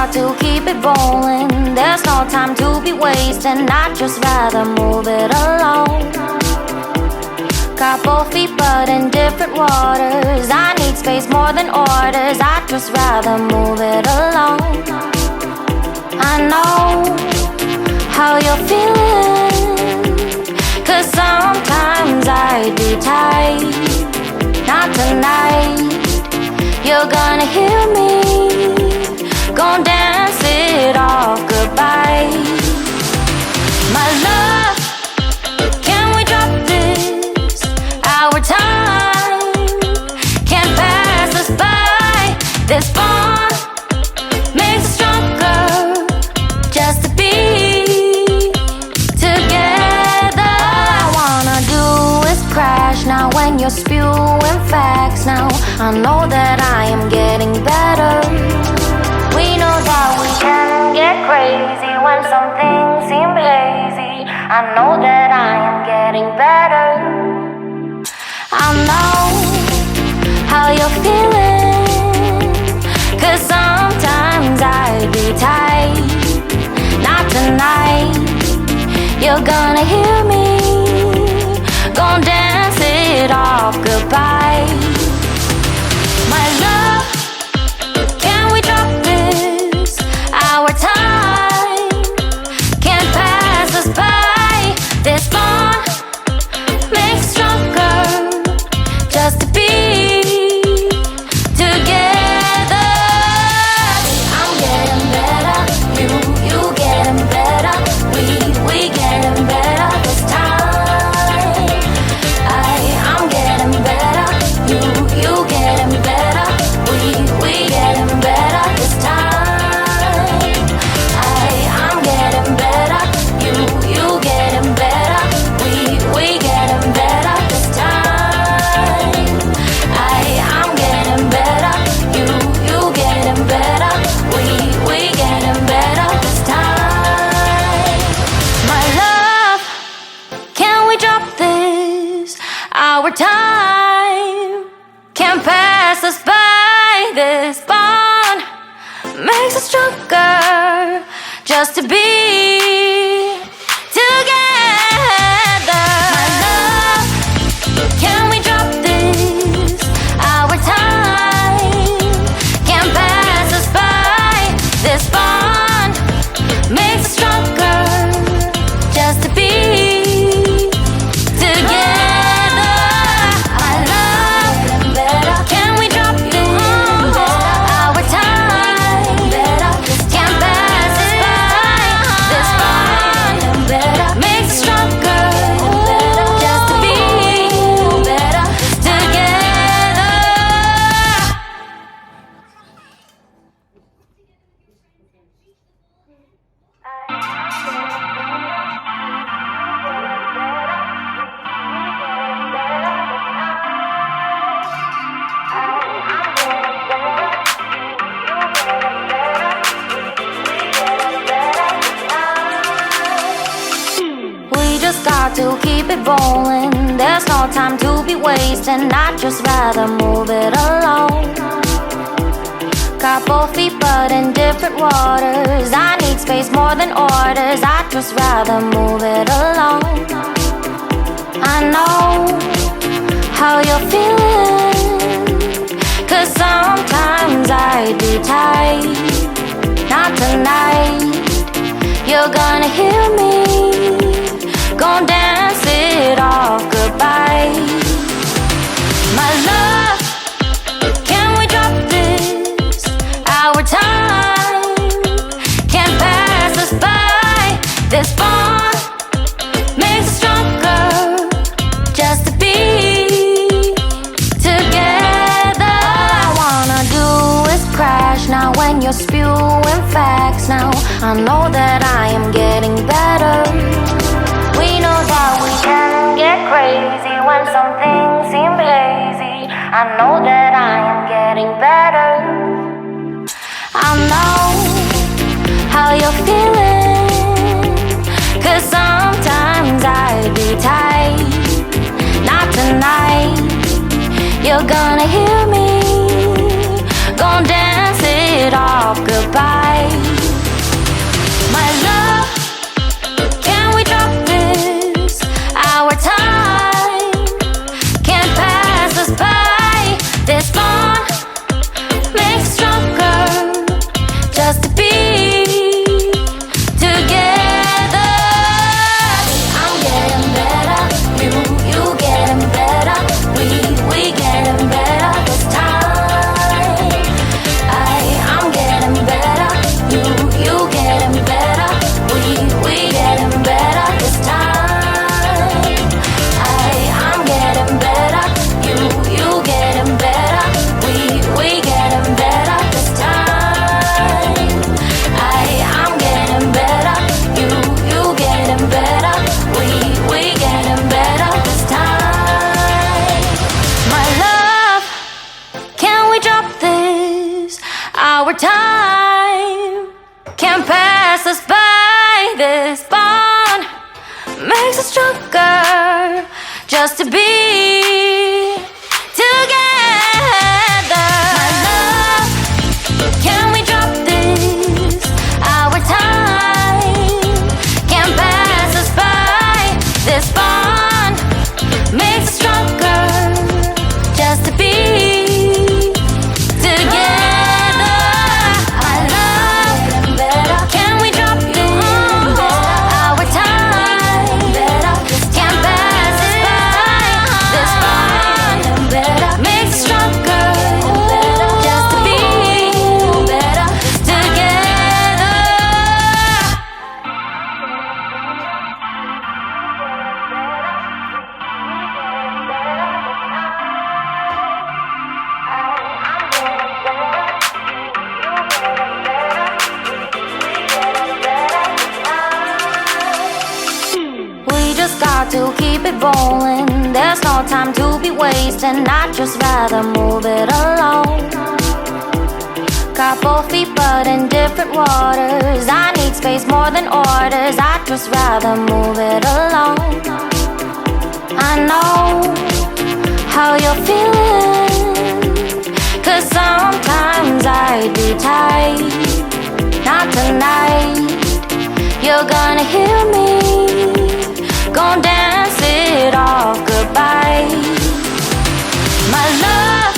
got to keep it rolling. There's no time to be wasting. I'd just rather move it along. Got both feet but in different waters. I need space more than orders. I'd just rather move it along. I know how you're feeling, 'cause sometimes I'd be tight. Not tonight. You're gonna hear me, gon' dance it off goodbye. My love, can we drop this? Our time can't pass us by. This bond makes us stronger, just to be together. All I wanna do is crash now when you're spewing facts. Now I know that I am getting better. We know that we can get crazy when some things seem hazy. I know that I am getting better. I know how you're feeling, 'cause sometimes I'd be tight. Not tonight. You're gonna hear me, gon' dance it off goodbye. My love, can we drop this? Our time can't pass us by. This bond makes us stronger, just to be together. I'm getting better, you getting better. We getting better this time. I'm getting better, you getting better. We getting better this time. I'm getting better, you getting better. We getting better this time. I'm getting better, you getting better. We getting better this time. My love, can we drop this? Our time can't pass us by. This bond makes us stronger, just to be together. My love, can we drop this? Our time can't pass us by. This bond makes us stronger, just to be together. I love better. Can we drop this? Our time can't pass us by. This bond makes us stronger, just to be together. We just got to keep it rolling. There's no time to be wasting. I'd just rather move it along. Got both feet but in different waters. I need space more than orders. I'd just rather move it along. I know how you're feeling, 'cause sometimes I'd be tight. Not tonight. You're gonna hear me, gon' dance it off goodbye. My love, can we drop this? Our time can't pass us by. This bond makes us stronger, just to be together. All I wanna do is crash now when you're spewing facts. Now I know that I am getting better. We know that we can get crazy when some things seem hazy. I know that I am getting better. I know how you're feeling, 'cause sometimes I'd be tight. Not tonight. You're gonna hear me, gon' dance it off goodbye. Our time can't pass us by. This bond makes us stronger just to be together. My love, can we drop this? Our time can't pass us by. This bond makes us stronger just to be together. My love, can we drop this? Our time can't pass us by. This bond makes us stronger just to be together. We just got to keep it rolling. There's no time to be wasting. I'd just rather move it along. Got both feet but in different waters. I need space more than orders. I'd just rather move it along. I know how you're feeling, 'cause sometimes I'd be tight. Not tonight. You're gonna hear me, gon' dance it off goodbye. My love,